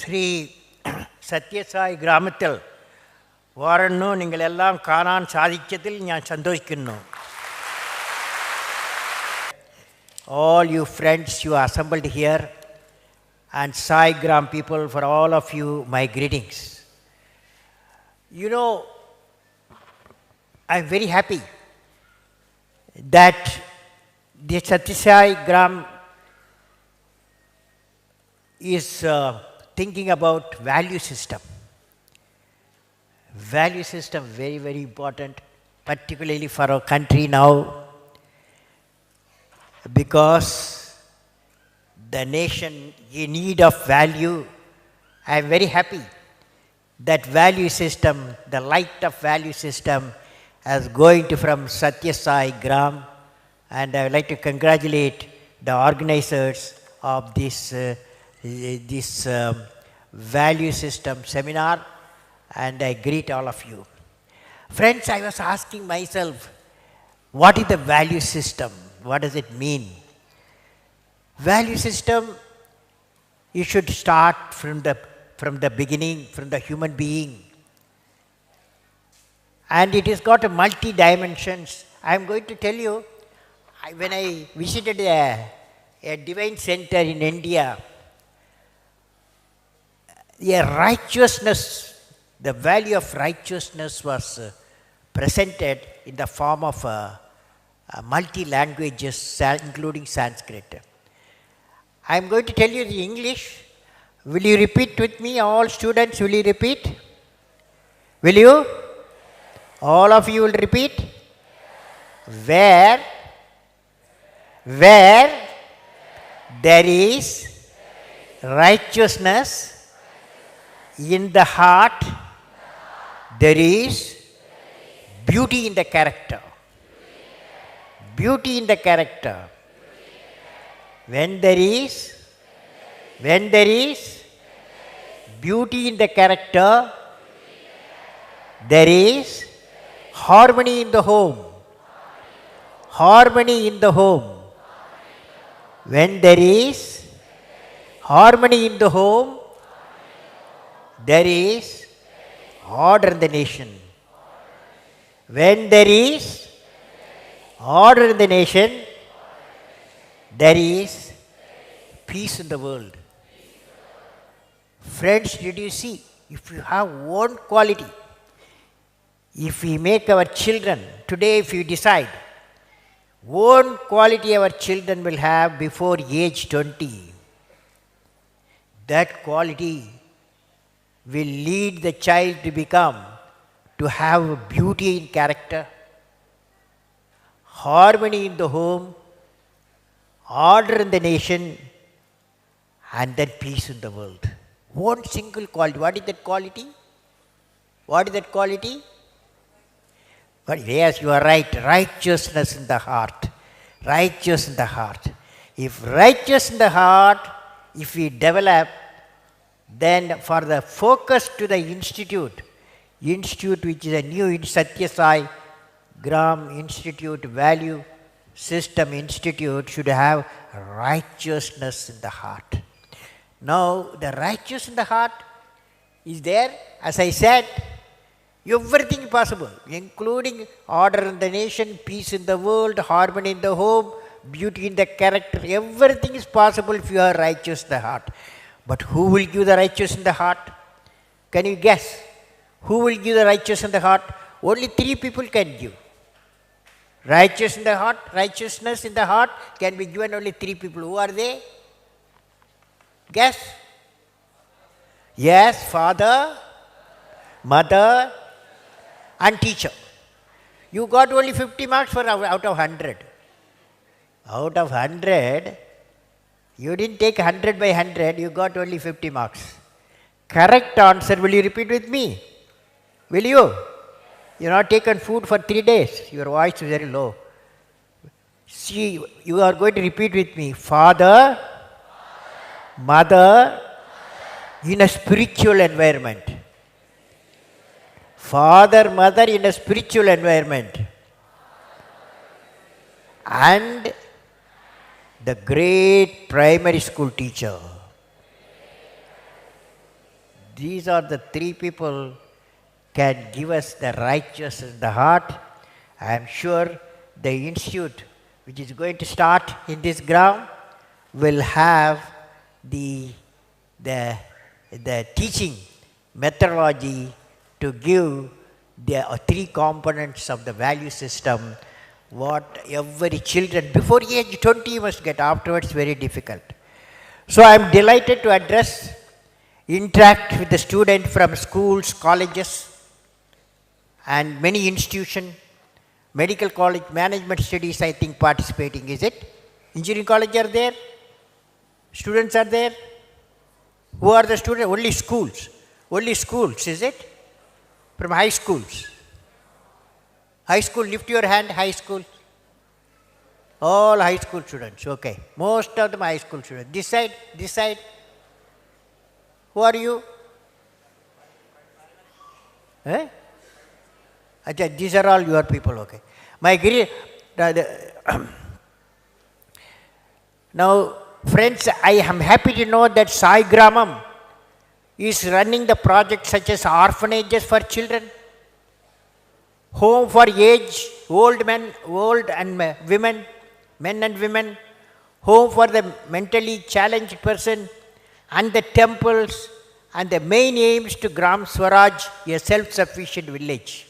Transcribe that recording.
ஸ்ரீ സത്യസായി ഗ്രാമത്തിൽ വാഴുന്നു. നിങ്ങളെല്ലാം കാണാൻ സാധിച്ചതിൽ ഞാൻ സന്തോഷിക്കുന്നു. All you friends you assembled here and Sai Gram people, for all of you my greetings. You know, I am very happy that the Satyasai Gram is thinking about value system. Value system very, very important, particularly for our country now, because the nation in need of value. I am very happy that value system, the light of value system, is going to from Satyasai Gram, and I would like to congratulate the organizers of this value system seminar, and I greet all of you. Friends, I was asking myself, what is the value system? What does it mean? Value system, you should start from the beginning, from the human being. And it has got a multi-dimensions. I am going to tell you, when I visited a divine center in India, righteousness, the value of righteousness was presented in the form of multi-languages, including Sanskrit. I am going to tell you the English. Will you repeat with me? All students, will you repeat? Will you? All of you will repeat? Where there is righteousness in the heart, there is beauty in the character. Beauty in the character. When there is beauty in the character, there is harmony in the home. Harmony in the home. When there is harmony in the home, there is order in the nation. When there is order in the nation, there is peace in the world. Friends, did you see? If you have one quality, if we make our children, today if you decide, one quality our children will have before age 20, that quality will lead the child to have beauty in character, harmony in the home, order in the nation, and then peace in the world. One single quality. What is that quality? What is that quality? But yes, you are right. Righteousness in the heart. Righteous in the heart. If righteous in the heart, if we develop, then for the focus to the institute which is a new Satyasai Gram Institute, Value System Institute, should have righteousness in the heart. Now, the righteous in the heart is there, as I said, everything possible, including order in the nation, peace in the world, harmony in the home, beauty in the character. Everything is possible if you are righteous in the heart. But who will give the righteous in the heart? Can you guess? Who will give the righteous in the heart? Only 3 people can give. Righteous in the heart, righteousness in the heart can be given only 3 people. Who are they? Guess? Yes, father, mother, and teacher. You got only 50 marks for out of 100. Out of 100, you didn't take 100 by 100, you got only 50 marks. Correct answer, will you repeat with me? Will you? You have not taken food for 3 days. Your voice is very low. See, you are going to repeat with me. Father, mother, in a spiritual environment. Father, mother in a spiritual environment. And the great primary school teacher. these are the three people can give us the righteousness in the heart. I am sure the institute which is going to start in this ground will have the teaching methodology to give the three components of the value system, what every children before age 20 must get, afterwards very difficult. So I am delighted to interact with the student from schools, colleges and many institutions, medical college, management studies I think participating, is it? Engineering college are there? Students are there? Who are the students? Only schools, is it? From high schools. High school, lift your hand, high school. All high school students, okay. Most of them high school students. This side. Who are you? Eh? Achha, these are all your people, okay. Now, friends, I am happy to know that Sai Gramam is running the project such as orphanages for children, home for old men and women, men and women, home for the mentally challenged person, and the temples, and the main aims to Gram Swaraj, a self-sufficient village.